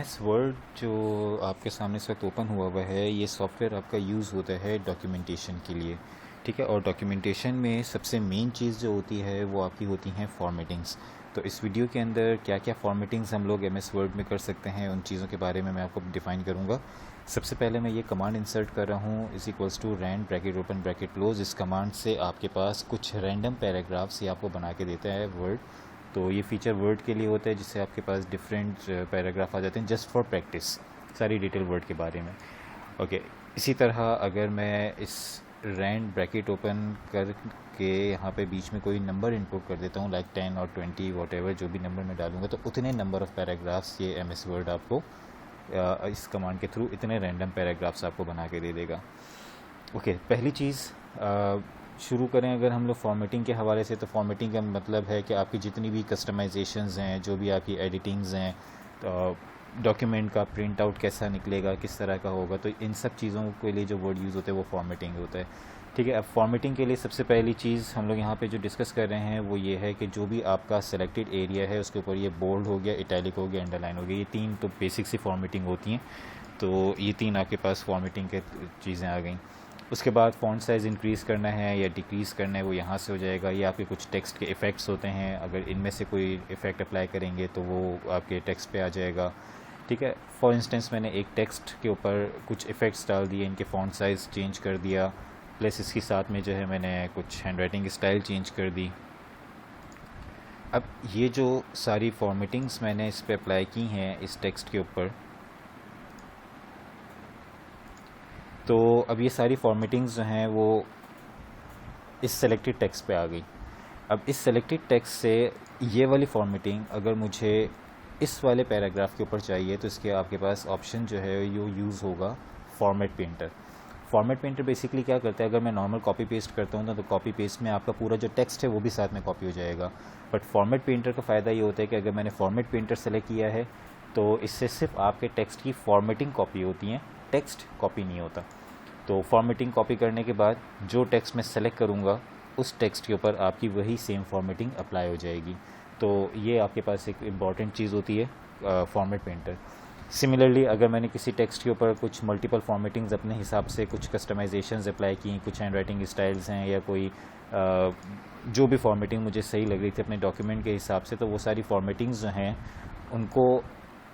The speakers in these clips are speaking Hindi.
एस वर्ड जो आपके सामने इस वक्त ओपन हुआ हुआ है, ये सॉफ्टवेयर आपका यूज़ होता है डॉक्यूमेंटेशन के लिए। ठीक है, और डॉक्यूमेंटेशन में सबसे मेन चीज़ जो होती है वो आपकी होती हैं फॉर्मेटिंग्स। तो इस वीडियो के अंदर क्या क्या फॉर्मेटिंग्स हम लोग एम एस वर्ड में कर सकते हैं, उन चीज़ों के बारे में मैं आपको डिफ़ाइन करूँगा। सबसे पहले मैं ये कमांड इंसर्ट कर रहा हूँ, is equals to rand bracket open bracket close. इस कमांड से आपके पास कुछ रैंडम पैराग्राफ्स ये आपको बना के देता है वर्ड। तो ये फीचर वर्ड के लिए होता है, जिससे आपके पास डिफरेंट पैराग्राफ आ जाते हैं जस्ट फॉर प्रैक्टिस, सारी डिटेल वर्ड के बारे में। ओके, इसी तरह अगर मैं इस रैंड ब्रैकेट ओपन करके यहाँ पे बीच में कोई नंबर इनपुट कर देता हूँ, लाइक 10 और 20 वॉट एवर जो भी नंबर मैं डालूंगा, तो उतने नंबर ऑफ़ पैराग्राफ्स ये एम एस वर्ड आपको इस कमांड के थ्रू इतने रैंडम पैराग्राफ्स आपको बना के दे देगा। ओके, पहली चीज़ शुरू करें अगर हम लोग फॉर्मेटिंग के हवाले से, तो फॉर्मेटिंग का मतलब है कि आपकी जितनी भी कस्टमाइजेशंस हैं, जो भी आपकी एडिटिंग्स हैं, तो डॉक्यूमेंट का प्रिंट आउट कैसा निकलेगा, किस तरह का होगा, तो इन सब चीज़ों के लिए जो वर्ड यूज़ होता है वो फॉर्मेटिंग होता है। ठीक है, अब फॉर्मेटिंग के लिए सबसे पहली चीज़ हम लोग यहाँ पे जो डिस्कस कर रहे हैं वो ये है कि जो भी आपका सेलेक्टेड एरिया है उसके ऊपर ये बोल्ड हो गया, इटैलिक हो गया, अंडरलाइन हो गया, ये तीन तो बेसिक सी फॉर्मेटिंग होती हैं। तो ये तीन आपके पास फॉर्मेटिंग के चीज़ें आ गई। उसके बाद फ़ॉन्ट साइज़ इंक्रीज़ करना है या डिक्रीज़ करना है वो यहाँ से हो जाएगा। ये आपके कुछ टेक्स्ट के इफ़ेक्ट्स होते हैं, अगर इनमें से कोई इफ़ेक्ट अप्लाई करेंगे तो वो आपके टेक्स्ट पे आ जाएगा। ठीक है, फॉर इंस्टेंस मैंने एक टेक्स्ट के ऊपर कुछ इफ़ेक्ट्स डाल दिए, इनके फ़ॉन्ट साइज़ चेंज कर दिया, प्लस इसके साथ में जो है मैंने कुछ हैंड राइटिंग स्टाइल चेंज कर दी। अब ये जो सारी फॉर्मेटिंग्स मैंने इस पर अप्लाई की हैं इस टेक्स्ट के ऊपर, तो अब ये सारी फॉर्मेटिंग्स जो हैं वो इस सेलेक्टेड टेक्स्ट पे आ गई। अब इस सेलेक्टेड टेक्स्ट से ये वाली फॉर्मेटिंग अगर मुझे इस वाले पैराग्राफ के ऊपर चाहिए, तो इसके आपके पास ऑप्शन जो है ये यूज़ होगा format painter. Format painter basically क्या करता है, अगर मैं नॉर्मल कॉपी पेस्ट करता हूँ ना, तो कॉपी पेस्ट में आपका पूरा जो टेक्स्ट है वो भी साथ में कॉपी हो जाएगा। बट फॉर्मेट पेंटर का फ़ायदा ये होता है कि अगर मैंने फॉर्मेट पेंटर सेलेक्ट किया है तो इससे सिर्फ आपके टेक्स्ट की फॉर्मेटिंग कॉपी होती है, टेक्स्ट कॉपी नहीं होता। तो फॉर्मेटिंग कॉपी करने के बाद जो टेक्स्ट मैं सेलेक्ट करूँगा उस टेक्स्ट के ऊपर आपकी वही सेम फॉर्मेटिंग अप्लाई हो जाएगी। तो ये आपके पास एक इम्पॉर्टेंट चीज़ होती है फॉर्मेट पेंटर। सिमिलरली अगर मैंने किसी टेक्स्ट के ऊपर कुछ मल्टीपल फॉर्मेटिंग्स अपने हिसाब से कुछ कस्टमाइजेशंस अप्लाई की, कुछ हैंड राइटिंग स्टाइल्स हैं या कोई जो भी फॉर्मेटिंग मुझे सही लग रही थी अपने डॉक्यूमेंट के हिसाब से, तो वो सारी फॉर्मेटिंग्स जो हैं उनको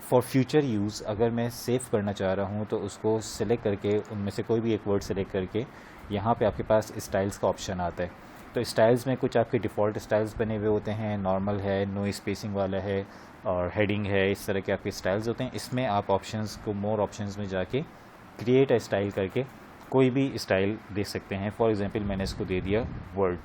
फॉर फ्यूचर यूज़ अगर मैं सेव करना चाह रहा हूँ तो उसको सिलेक्ट करके उनमें से कोई भी एक वर्ड सेलेक्ट करके यहाँ पे आपके पास स्टाइल्स का ऑप्शन आता है। तो स्टाइल्स में कुछ आपके डिफ़ॉल्ट स्टाइल्स बने हुए होते हैं, नॉर्मल है, नो स्पेसिंग वाला है और हेडिंग है, इस तरह के आपके स्टाइल्स होते हैं। इसमें आप ऑप्शंस को मोर ऑप्शंस में जाके क्रिएट अ स्टाइल करके कोई भी स्टाइल दे सकते हैं। फॉर एग्जांपल मैंने इसको दे दिया वर्ड,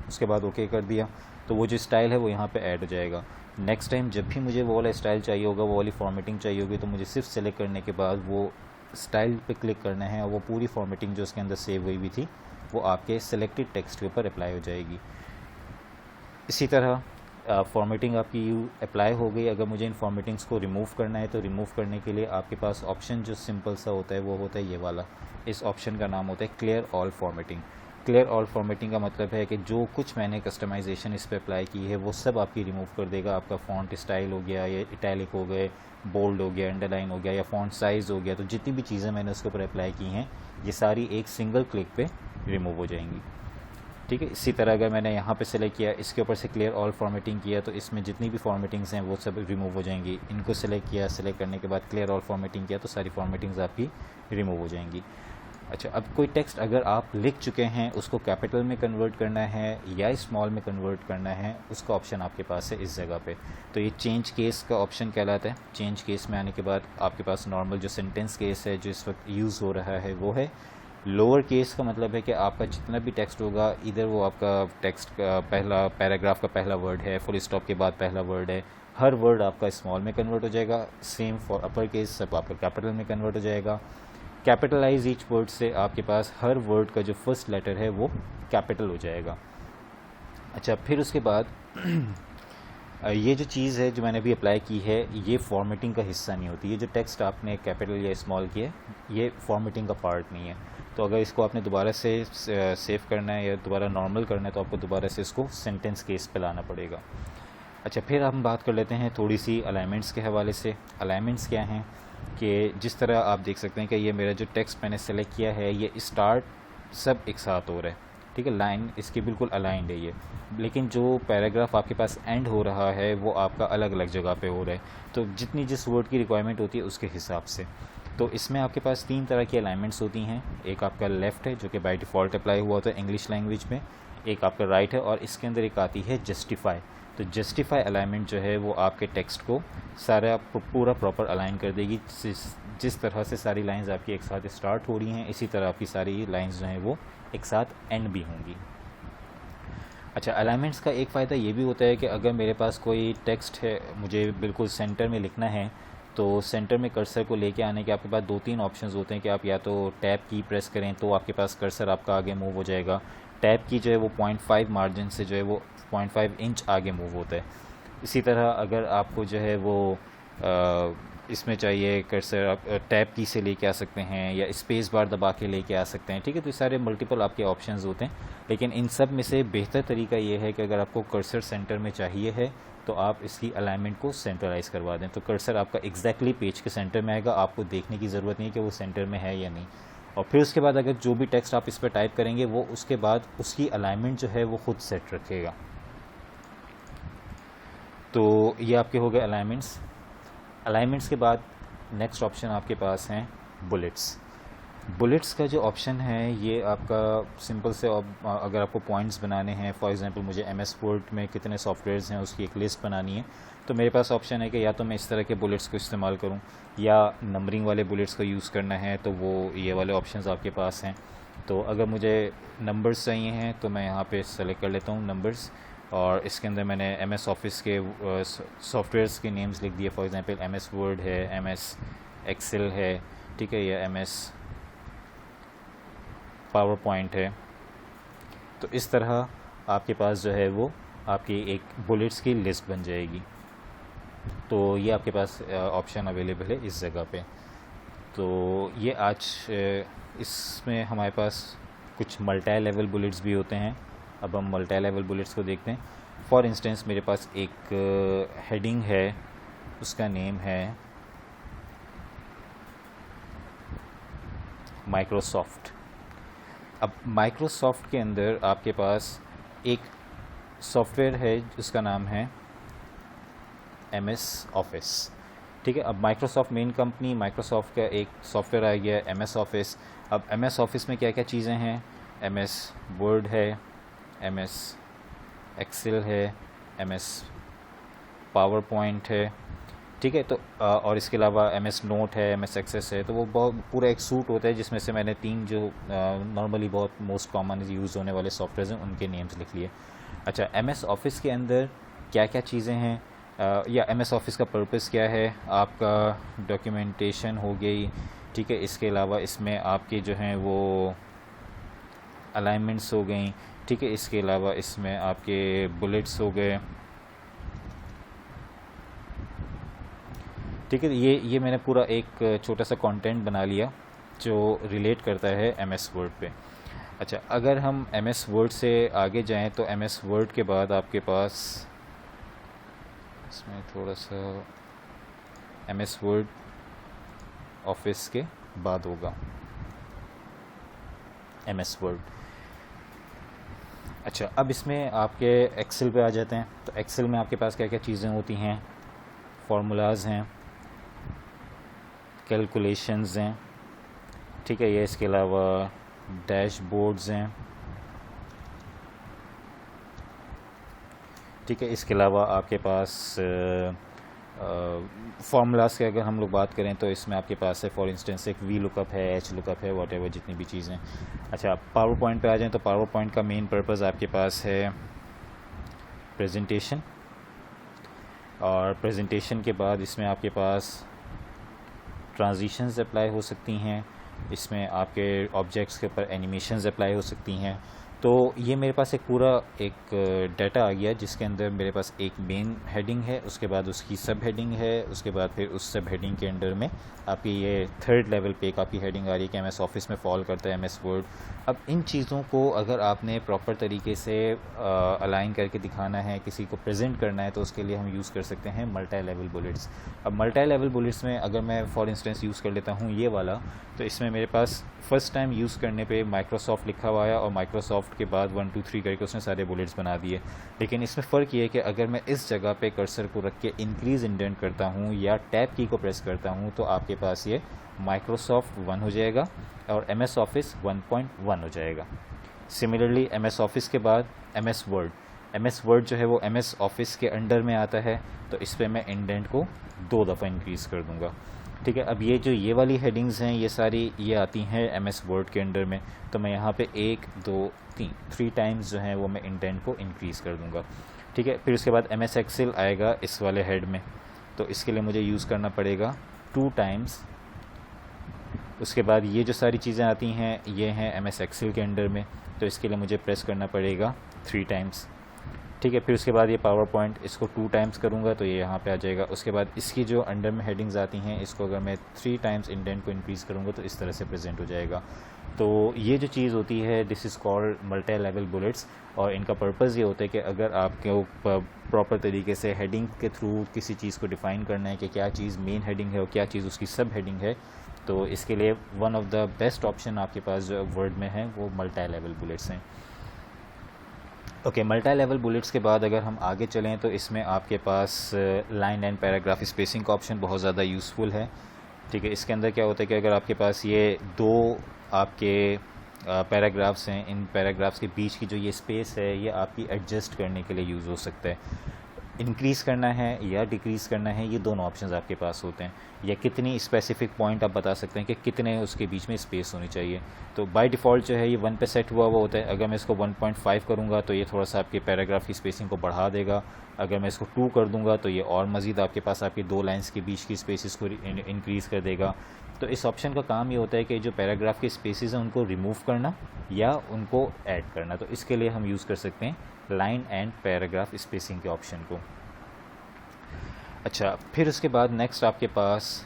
उसके बाद ओके कर दिया, तो वो जो स्टाइल है वो यहाँ पे ऐड हो जाएगा। नेक्स्ट टाइम जब भी मुझे वो वाला स्टाइल चाहिए होगा, वो वाली फॉर्मेटिंग चाहिए होगी, तो मुझे सिर्फ सेलेक्ट करने के बाद वो स्टाइल पे क्लिक करना है और वो पूरी फॉर्मेटिंग जो उसके अंदर सेव हुई हुई थी वो आपके सेलेक्टेड टेक्स्ट के ऊपर अप्लाई हो जाएगी। इसी तरह फॉर्मेटिंग आपकी अप्लाई हो गई। अगर मुझे इन फॉर्मेटिंग्स को रिमूव करना है तो रिमूव करने के लिए आपके पास ऑप्शन जो सिंपल सा होता है वो होता है ये वाला। इस ऑप्शन का नाम होता है clear all formatting. Clear all formatting का मतलब है कि जो कुछ मैंने कस्टमाइजेशन इस पर अप्लाई की है वो सब आपकी रिमूव कर देगा। आपका फ़ॉन्ट स्टाइल हो गया या इटैलिक हो गए, बोल्ड हो गया, अंडरलाइन हो गया या फ़ॉन्ट साइज़ हो गया, तो जितनी भी चीज़ें मैंने उसके ऊपर अप्लाई की हैं ये सारी एक सिंगल क्लिक पे रिमूव हो जाएंगी। ठीक है, इसी तरह अगर मैंने यहाँ पे सेलेक्ट किया, इसके ऊपर से क्लियर ऑल फॉर्मेटिंग किया, तो इसमें जितनी भी फॉर्मेटिंग्स हैं वो सब रिमूव हो जाएंगी। इनको सेलेक्ट किया, सेलेक्ट करने के बाद क्लियर ऑल फॉर्मेटिंग किया, तो सारी फॉर्मेटिंग्स आपकी रिमूव हो जाएंगी। अच्छा, अब कोई टेक्स्ट अगर आप लिख चुके हैं उसको कैपिटल में कन्वर्ट करना है या स्मॉल में कन्वर्ट करना है, उसका ऑप्शन आपके पास है इस जगह पे। तो ये चेंज केस का ऑप्शन कहलाता है। चेंज केस में आने के बाद आपके पास नॉर्मल जो सेंटेंस केस है जो इस वक्त यूज़ हो रहा है वो है। लोअर केस का मतलब है कि आपका जितना भी टेक्स्ट होगा, इधर वो आपका टेक्स्ट का पहला पैराग्राफ का पहला वर्ड है, फुल स्टॉप के बाद पहला वर्ड है, हर वर्ड आपका स्मॉल में कन्वर्ट हो जाएगा। सेम फॉर अपर केस, सब आपका कैपिटल में कन्वर्ट हो जाएगा। कैपिटलाइज ईच वर्ड से आपके पास हर वर्ड का जो फर्स्ट लेटर है वो कैपिटल हो जाएगा। अच्छा, फिर उसके बाद ये जो चीज़ है जो मैंने अभी अप्लाई की है ये फॉर्मेटिंग का हिस्सा नहीं होती। ये जो टेक्स्ट आपने कैपिटल या स्मॉल किया ये फॉर्मेटिंग का पार्ट नहीं है। तो अगर इसको आपने दोबारा से सेव करना है या दोबारा नॉर्मल करना है तो आपको दोबारा से इसको सेंटेंस केस पे लाना पड़ेगा। अच्छा, फिर हम बात कर लेते हैं थोड़ी सी अलाइनमेंट्स के हवाले से। अलाइनमेंट्स क्या हैं कि जिस तरह आप देख सकते हैं कि ये मेरा जो टेक्स्ट मैंने सेलेक्ट किया है, ये स्टार्ट सब एक साथ हो रहा है, ठीक है, लाइन इसकी बिल्कुल अलाइंड है ये, लेकिन जो पैराग्राफ आपके पास एंड हो रहा है वो आपका अलग अलग जगह पे हो रहा है, तो जितनी जिस वर्ड की रिक्वायरमेंट होती है उसके हिसाब से। तो इसमें आपके पास 3 तरह की अलाइनमेंट्स होती हैं। एक आपका लेफ़्ट है जो कि बाय डिफ़ॉल्ट अप्लाई हुआ होता है इंग्लिश लैंग्वेज में, एक आपका राइट है, और इसके अंदर एक आती है जस्टिफाई। तो जस्टिफाई अलाइनमेंट जो है वो आपके टेक्स्ट को सारा पूरा प्रॉपर अलाइन कर देगी। जिस तरह से सारी लाइंस आपकी एक साथ स्टार्ट हो रही हैं, इसी तरह आपकी सारी लाइंस जो हैं वो एक साथ एंड भी होंगी। अच्छा, अलाइनमेंट्स का एक फ़ायदा ये भी होता है कि अगर मेरे पास कोई टेक्स्ट है, मुझे बिल्कुल सेंटर में लिखना है, तो सेंटर में कर्सर को लेके आने के आपके पास 2-3 ऑप्शंस होते हैं कि आप या तो टैब की प्रेस करें तो आपके पास कर्सर आपका आगे मूव हो जाएगा। टैब की जो है वो 0.5 मार्जिन से जो है वो 0.5 इंच आगे मूव होता है। इसी तरह अगर आपको जो है वो इसमें चाहिए कर्सर, आप टैब की से लेके आ सकते हैं या स्पेस बार दबा के लेके आ सकते हैं, ठीक है। तो ये सारे मल्टीपल आपके ऑप्शंस होते हैं, लेकिन इन सब में से बेहतर तरीका ये है कि अगर आपको कर्सर सेंटर में चाहिए है तो आप इसकी अलाइनमेंट को सेंट्रलाइज़ करवा दें, तो कर्सर आपका एग्जैक्टली पेज के सेंटर में आएगा, आपको देखने की ज़रूरत नहीं है कि वो सेंटर में है या नहीं। और फिर उसके बाद अगर जो भी टेक्स्ट आप इस पर टाइप करेंगे वो उसके बाद उसकी अलाइनमेंट जो है वो खुद सेट रखेगा। तो ये आपके हो गए अलाइनमेंट्स। अलाइनमेंट्स के बाद नेक्स्ट ऑप्शन आपके पास हैं बुलेट्स। बुलेट्स का जो ऑप्शन है ये आपका सिंपल से, अगर आपको पॉइंट्स बनाने हैं, फॉर एग्जांपल मुझे एमएस वर्ड में कितने सॉफ्टवेयर्स हैं उसकी एक लिस्ट बनानी है, तो मेरे पास ऑप्शन है कि या तो मैं इस तरह के बुलेट्स को इस्तेमाल करूं या नंबरिंग वाले बुलेट्स का यूज़ करना है, तो वो ये वाले ऑप्शंस आपके पास हैं। तो अगर मुझे नंबर्स चाहिए हैं तो मैं यहाँ पे सेलेक्ट कर लेता हूँ नंबर्स, और इसके अंदर मैंने एमएस ऑफिस के सॉफ्टवेयर्स के नेम्स लिख दिए। फॉर एग्जांपल एमएस वर्ड है, एमएस एक्सेल है, ठीक है, या एमएस पावर पॉइंट है। तो इस तरह आपके पास जो है वो आपकी एक बुलेट्स की लिस्ट बन जाएगी। तो ये आपके पास ऑप्शन अवेलेबल है इस जगह पे। तो ये आज इसमें हमारे पास कुछ मल्टी लेवल बुलेट्स भी होते हैं। अब हम मल्टी लेवल बुलेट्स को देखते हैं। फॉर इंस्टेंस मेरे पास एक हेडिंग है, उसका नेम है माइक्रोसॉफ्ट। अब माइक्रोसॉफ्ट के अंदर आपके पास एक सॉफ्टवेयर है जिसका नाम है एमएस ऑफिस, ठीक है। अब माइक्रोसॉफ्ट मेन कंपनी, माइक्रोसॉफ्ट का एक सॉफ्टवेयर आ गया एमएस ऑफिस। अब एमएस ऑफिस में क्या क्या चीज़ें हैं? एमएस वर्ड है, एमएस एक्सेल है, एमएस पावर पॉइंट है, ठीक है। तो और इसके अलावा एमएस नोट है, एमएस एक्सेस है। तो वो बहुत पूरा एक सूट होता है जिसमें से मैंने 3 जो नॉर्मली बहुत मोस्ट कॉमन यूज़ होने वाले सॉफ्टवेयर हैं उनके नेम्स लिख लिए। अच्छा, एमएस ऑफिस के अंदर क्या क्या चीज़ें हैं, या एमएस ऑफिस का पर्पस क्या है? आपका डॉक्यूमेंटेशन हो गई, ठीक है। इसके अलावा इसमें आपके जो हैं वो अलाइनमेंट्स हो गई, ठीक है। इसके अलावा इसमें आपके बुलेट्स हो गए, ठीक है। ये मैंने पूरा एक छोटा सा कंटेंट बना लिया जो रिलेट करता है एमएस वर्ड पे। अच्छा, अगर हम एमएस वर्ड से आगे जाएं तो एमएस वर्ड के बाद आपके पास इसमें थोड़ा सा एमएस वर्ड ऑफिस के बाद होगा एमएस वर्ड। अच्छा, अब इसमें आपके एक्सेल पे आ जाते हैं। तो एक्सेल में आपके पास क्या क्या चीज़ें होती हैं? फार्मूलाज हैं, कैलकुलेशंस हैं, ठीक है। ये इसके अलावा डैशबोर्ड्स हैं, ठीक है। इसके अलावा आपके पास फार्मूलाज की अगर हम लोग बात करें तो इसमें आपके पास है फॉर इंस्टेंस एक वी लुकअप है, एच लुकअप है, वॉट एवर जितनी भी चीज़ें। अच्छा, पावर पॉइंट पे आ जाएं तो पावर पॉइंट का मेन पर्पस आपके पास है प्रेजेंटेशन, और प्रेजेंटेशन के बाद इसमें आपके पास ट्रांजिशंस अप्लाई हो सकती हैं, इसमें आपके ऑब्जेक्ट्स के ऊपर एनिमेशंस अप्लाई हो सकती हैं, तो ये मेरे पास एक पूरा एक डाटा आ गया जिसके अंदर मेरे पास एक मेन हेडिंग है, उसके बाद उसकी सब हेडिंग है, उसके बाद फिर उस सब हेडिंग के अंडर में आपकी ये थर्ड लेवल पे एक आपकी हेडिंग आ रही है कि एमएस ऑफिस में फॉल करता है एमएस वर्ड। अब इन चीज़ों को अगर आपने प्रॉपर तरीके से अलाइन करके दिखाना है, किसी को प्रेजेंट करना है, तो उसके लिए हम यूज़ कर सकते हैं मल्टी लेवल बुलेट्स। अब मल्टी लेवल बुलेट्स में अगर मैं फॉर इंस्टेंस यूज़ कर लेता हूँ ये वाला, तो इसमें मेरे पास फर्स्ट टाइम यूज़ करने पे माइक्रोसॉफ्ट लिखा हुआ है और माइक्रोसॉफ्ट के बाद 1 2 3 करके उसने सारे बुलेट्स बना दिए। लेकिन इसमें फ़र्क ये है कि अगर मैं इस जगह पे कर्सर को रख के इंक्रीज़ इंडेंट करता हूँ या टैब की को प्रेस करता हूँ तो आपके पास ये माइक्रोसॉफ्ट 1 हो जाएगा और एमएस ऑफिस 1.1 हो जाएगा। सिमिलरली एमएस ऑफिस के बाद एमएस वर्ड जो है वो एमएस ऑफिस के अंडर में आता है, तो इस पर मैं इंडेंट को 2 दफ़ा इंक्रीज़ कर दूंगा। ठीक है, अब ये जो ये वाली हेडिंग्स हैं ये सारी ये आती हैं एमएस वर्ड के अंडर में, तो मैं यहाँ पे 1 2 3 टाइम्स जो है वो मैं इंडेंट को इंक्रीज़ कर दूंगा। ठीक है, फिर उसके बाद एमएस एक्सेल आएगा इस वाले हेड में, तो इसके लिए मुझे यूज़ करना पड़ेगा 2 टाइम्स। उसके बाद ये जो सारी चीज़ें आती हैं ये हैं एमएस एक्सेल के अंडर में, तो इसके लिए मुझे प्रेस करना पड़ेगा 3 टाइम्स। ठीक है, फिर उसके बाद ये पावर पॉइंट इसको 2 टाइम्स करूँगा तो ये यहाँ पे आ जाएगा। उसके बाद इसकी जो अंडर में हेडिंग्स आती हैं इसको अगर मैं 3 टाइम्स इंडेंट को इंक्रीज़ करूँगा तो इस तरह से प्रेजेंट हो जाएगा। तो ये जो चीज़ होती है this is called multi level bullets, और इनका पर्पज़ ये होता है कि अगर आपको प्रॉपर तरीके से हेडिंग के थ्रू किसी चीज़ को डिफ़ाइन करना है कि क्या चीज़ मेन हेडिंग है और क्या चीज़ उसकी सब हेडिंग है, तो इसके लिए one of the best option आपके पास जो वर्ड में है वो मल्टी लेवल बुलेट्स हैं। ओके, मल्टी लेवल बुलेट्स के बाद अगर हम आगे चलें तो इसमें आपके पास लाइन एंड पैराग्राफ स्पेसिंग का ऑप्शन बहुत ज़्यादा यूज़फुल है। ठीक है, इसके अंदर क्या होता है कि अगर आपके पास ये 2 आपके पैराग्राफ्स हैं, इन पैराग्राफ्स के बीच की जो ये स्पेस है ये आपकी एडजस्ट करने के लिए यूज़ हो सकता है। इंक्रीज़ करना है या डिक्रीज़ करना है, ये दोनों ऑप्शंस आपके पास होते हैं, या कितनी स्पेसिफिक पॉइंट आप बता सकते हैं कि कितने उसके बीच में स्पेस होनी चाहिए। तो बाय डिफ़ॉल्ट जो है ये 1 पे सेट हुआ होता है। अगर मैं इसको 1.5 करूँगा तो ये थोड़ा सा आपके पैराग्राफ की स्पेसिंग को बढ़ा देगा। अगर मैं इसको 2 कर दूँगा तो ये और मज़ीद आपके पास आपकी 2 लाइन्स के बीच की स्पेसिस को इंक्रीज़ कर देगा। तो इस ऑप्शन का काम ये होता है कि जो पैराग्राफ के स्पेसिस हैं उनको रिमूव करना या उनको ऐड करना, तो इसके लिए हम यूज़ कर सकते हैं लाइन एंड पैराग्राफ स्पेसिंग के ऑप्शन को। अच्छा, फिर उसके बाद नेक्स्ट आपके पास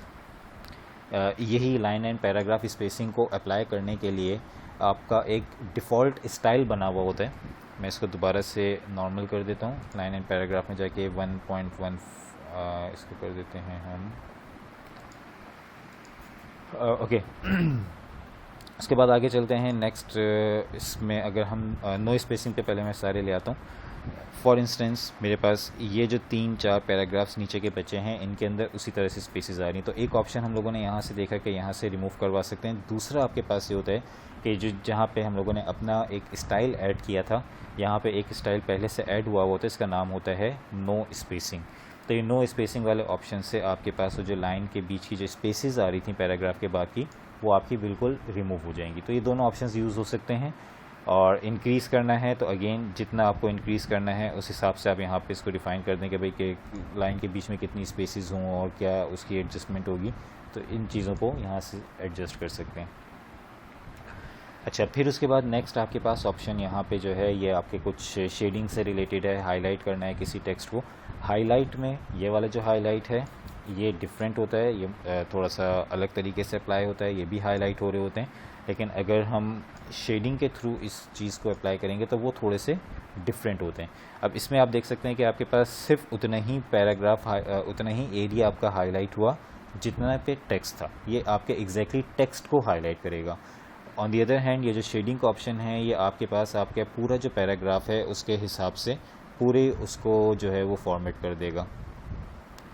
यही लाइन एंड पैराग्राफ स्पेसिंग को अप्लाई करने के लिए आपका एक डिफ़ॉल्ट स्टाइल बना हुआ होता है। मैं इसको दोबारा से नॉर्मल कर देता हूँ, लाइन एंड पैराग्राफ में जाके 1.1 इसको कर देते हैं हम। ओके उसके बाद आगे चलते हैं नेक्स्ट। इसमें अगर हम नो स्पेसिंग पे पहले मैं सारे ले आता हूँ। फॉर इंस्टेंस मेरे पास ये जो 3-4 पैराग्राफ्स नीचे के बचे हैं इनके अंदर उसी तरह से स्पेसेस आ रही हैं, तो एक ऑप्शन हम लोगों ने यहाँ से देखा कि यहाँ से रिमूव करवा सकते हैं। दूसरा आपके पास ये होता है कि जो जहाँ पे हम लोगों ने अपना एक स्टाइल ऐड किया था, यहाँ पे एक स्टाइल पहले से ऐड हुआ होता है, इसका नाम होता है नो स्पेसिंग। तो ये नो स्पेसिंग वाले ऑप्शन से आपके पास जो लाइन के बीच की जो स्पेसेस आ रही थी पैराग्राफ के बाद की, वो आपकी बिल्कुल रिमूव हो जाएंगी। तो ये दोनों ऑप्शंस यूज़ हो सकते हैं। और इंक्रीज़ करना है तो अगेन जितना आपको इंक्रीज़ करना है उस हिसाब से आप यहाँ पे इसको डिफ़ाइन कर दें कि भाई कि लाइन के बीच में कितनी स्पेसेस हों और क्या उसकी एडजस्टमेंट होगी, तो इन चीज़ों को यहाँ से एडजस्ट कर सकते हैं। अच्छा, फिर उसके बाद नेक्स्ट आपके पास ऑप्शन यहाँ पे जो है ये आपके कुछ शेडिंग से रिलेटेड है। हाईलाइट करना है किसी टेक्स्ट को। हाईलाइट में ये वाला जो हाईलाइट है ये डिफरेंट होता है, ये थोड़ा सा अलग तरीके से अप्लाई होता है, ये भी हाईलाइट हो रहे होते हैं। लेकिन अगर हम शेडिंग के थ्रू इस चीज़ को अप्लाई करेंगे तो वो थोड़े से डिफरेंट होते हैं। अब इसमें आप देख सकते हैं कि आपके पास सिर्फ उतना ही पैराग्राफ उतना ही एरिया आपका हाईलाइट हुआ जितना पे टेक्स्ट था, ये आपके एग्जैक्टली टेक्स्ट को हाईलाइट करेगा। ऑन दी अदर हैंड ये जो शेडिंग का ऑप्शन है ये आपके पास आपका पूरा जो पैराग्राफ है उसके हिसाब से पूरे उसको जो है वो फॉर्मेट कर देगा।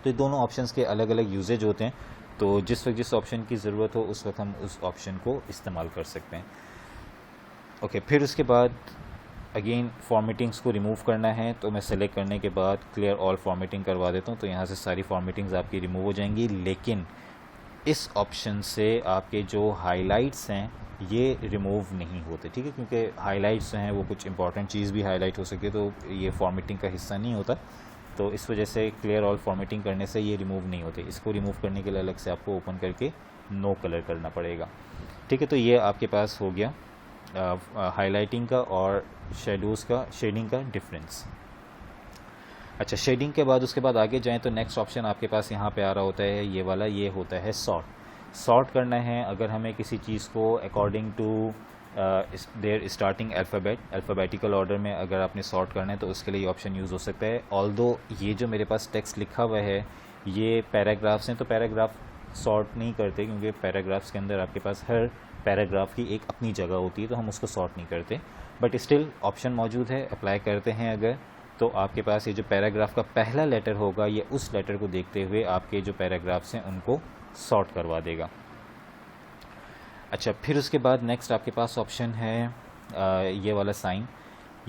तो ये दोनों ऑप्शंस के अलग अलग यूजेज होते हैं, तो जिस वक्त जिस ऑप्शन की ज़रूरत हो उस वक्त हम उस ऑप्शन को इस्तेमाल कर सकते हैं। ओके, फिर उसके बाद अगेन फॉर्मेटिंग्स को रिमूव करना है, तो मैं सेलेक्ट करने के बाद क्लियर ऑल फॉर्मेटिंग करवा देता हूँ, तो यहाँ से सारी फॉर्मेटिंग्स आपकी रिमूव हो जाएंगी। लेकिन इस ऑप्शन से आपके जो हाइलाइट्स हैं ये रिमूव नहीं होते, ठीक है, क्योंकि हाइलाइट्स हैं वो कुछ इंपॉर्टेंट चीज़ भी हाईलाइट हो सके तो ये फॉर्मेटिंग का हिस्सा नहीं होता, तो इस वजह से क्लियर ऑल फॉर्मेटिंग करने से ये रिमूव नहीं होते। इसको रिमूव करने के लिए अलग से आपको ओपन करके नो कलर करना पड़ेगा। ठीक है, तो ये आपके पास हो गया हाईलाइटिंग का और शेडोज़ का, शेडिंग का डिफरेंस। अच्छा, शेडिंग के बाद उसके बाद आगे जाएं तो नेक्स्ट ऑप्शन आपके पास यहाँ पे आ रहा होता है, ये वाला, ये होता है सॉर्ट। सॉर्ट करना है अगर हमें किसी चीज़ को according to their starting alphabetical order में अगर आपने सॉर्ट करना है तो उसके लिए ये ऑप्शन यूज़ हो सकता है। ऑल्दो ये जो मेरे पास टेक्स्ट लिखा हुआ है ये पैराग्राफ्स हैं, तो पैराग्राफ सॉर्ट नहीं करते क्योंकि पैराग्राफ्स के अंदर आपके पास हर पैराग्राफ की एक अपनी जगह होती है, तो हम उसको सॉर्ट नहीं करते। बट स्टिल ऑप्शन मौजूद है, अप्लाई करते हैं अगर, तो आपके पास ये जो पैराग्राफ का पहला लेटर होगा ये उस लेटर को देखते हुए आपके जो पैराग्राफ्स हैं उनको सॉर्ट करवा देगा। अच्छा, फिर उसके बाद नेक्स्ट आपके पास ऑप्शन है ये वाला साइन।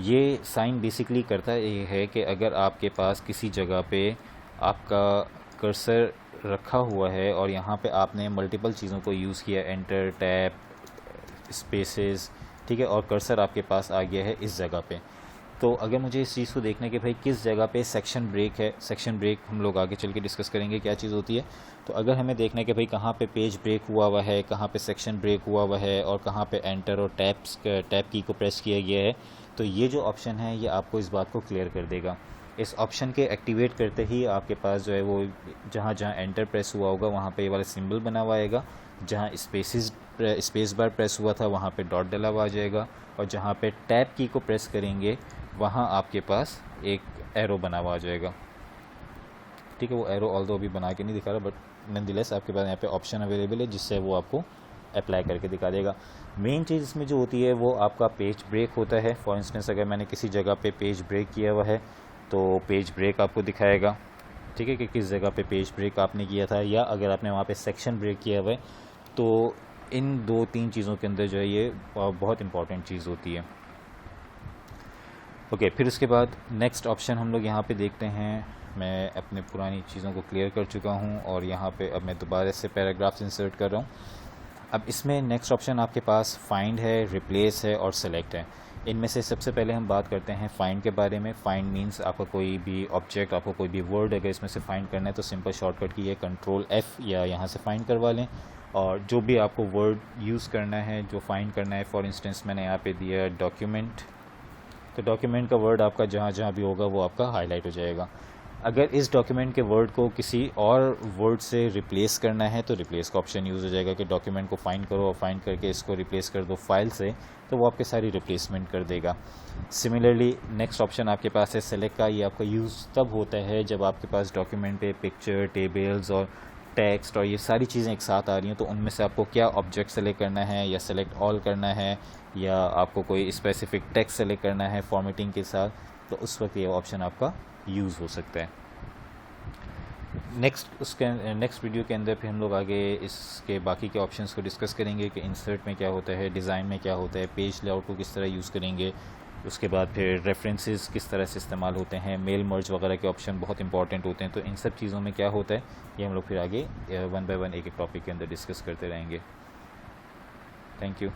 ये साइन बेसिकली करता ये है कि अगर आपके पास किसी जगह पे आपका कर्सर रखा हुआ है और यहाँ पे आपने मल्टीपल चीज़ों को यूज़ किया, एंटर, टैब, स्पेसेस, ठीक है, और कर्सर आपके पास आ गया है इस जगह पे, तो अगर मुझे इस चीज़ को देखना है कि भाई किस जगह पे सेक्शन ब्रेक है, सेक्शन ब्रेक हम लोग आगे चल के डिस्कस करेंगे क्या चीज़ होती है। तो अगर हमें देखना है कि भाई कहाँ पे पेज ब्रेक हुआ है, कहाँ पे सेक्शन ब्रेक हुआ है और कहाँ पे एंटर और टैब की को प्रेस किया गया है, तो ये जो ऑप्शन है ये आपको इस बात को क्लियर कर देगा। इस ऑप्शन के एक्टिवेट करते ही आपके पास जो है वो जहाँ जहाँ एंटर प्रेस हुआ होगा वहाँ पे ये वाला सिंबल बना हुआ आएगा, जहाँ स्पेस बार प्रेस हुआ था वहाँ पे डॉट डला हुआ आ जाएगा, और जहाँ पे टैब की को प्रेस करेंगे वहाँ आपके पास एक एरो बना हुआ आ जाएगा। ठीक है, वो एरो ऑल्दो अभी बना के नहीं दिखा रहा, बट नॉनदलेस आपके पास यहाँ पे ऑप्शन अवेलेबल है जिससे वो आपको अप्लाई करके दिखा देगा। मेन चीज़ इसमें जो होती है वो आपका पेज ब्रेक होता है। फॉर इंस्टेंस अगर मैंने किसी जगह पे पेज ब्रेक किया हुआ है तो पेज ब्रेक आपको दिखाएगा, ठीक है, कि किस जगह पे पेज ब्रेक आपने किया था, या अगर आपने वहाँ पे सेक्शन ब्रेक किया हुआ है, तो इन 2-3 चीज़ों के अंदर जो है ये बहुत इंपॉर्टेंट चीज़ होती है। ओके, फिर उसके बाद नेक्स्ट ऑप्शन हम लोग यहाँ पे देखते हैं। मैं अपने पुरानी चीज़ों को क्लियर कर चुका हूँ और यहाँ पे अब मैं दोबारा से पैराग्राफ्स इंसर्ट कर रहा हूँ। अब इसमें नेक्स्ट ऑप्शन आपके पास फाइंड है, रिप्लेस है और सेलेक्ट है। इनमें से सबसे पहले हम बात करते हैं फाइंड के बारे में। फाइंड मींस आपका कोई भी ऑब्जेक्ट, आपको कोई भी वर्ड अगर इसमें से फाइंड करना है तो सिंपल शॉर्टकट की है Ctrl+F या यहाँ से फाइंड करवा लें, और जो भी आपको वर्ड यूज़ करना है, जो फाइंड करना है, फॉर इंस्टेंस मैंने यहाँ पे दिया डॉक्यूमेंट, तो डॉक्यूमेंट का वर्ड आपका जहाँ जहाँ भी होगा वो आपका हाईलाइट हो जाएगा। अगर इस डॉक्यूमेंट के वर्ड को किसी और वर्ड से रिप्लेस करना है तो रिप्लेस का ऑप्शन यूज़ हो जाएगा कि डॉक्यूमेंट को फाइंड करो और फाइंड करके इसको रिप्लेस कर दो फाइल से, तो वो आपके सारी रिप्लेसमेंट कर देगा। सिमिलरली नेक्स्ट ऑप्शन आपके पास है सेलेक्ट का। ये आपका यूज़ तब होता है जब आपके पास डॉक्यूमेंट पे पिक्चर, टेबल्स और टेक्स्ट और ये सारी चीज़ें एक साथ आ रही हैं, तो उनमें से आपको क्या ऑब्जेक्ट सेलेक्ट करना है, या सेलेक्ट ऑल करना है, या आपको कोई स्पेसिफिक टेक्स्ट सेलेक्ट करना है फॉर्मेटिंग के साथ, तो उस वक्त ये ऑप्शन आपका यूज़ हो सकता है। नेक्स्ट वीडियो के अंदर फिर हम लोग आगे इसके बाकी के ऑप्शंस को डिस्कस करेंगे कि इंसर्ट में क्या होता है, डिज़ाइन में क्या होता है, पेज लेआउट को किस तरह यूज़ करेंगे, उसके बाद फिर रेफरेंसेस किस तरह से इस्तेमाल होते हैं, मेल मर्ज वगैरह के ऑप्शन बहुत इंपॉर्टेंट होते हैं। तो इन सब चीज़ों में क्या होता है ये हम लोग फिर आगे 1 बाय 1 एक एक टॉपिक के अंदर डिस्कस करते रहेंगे। Thank you.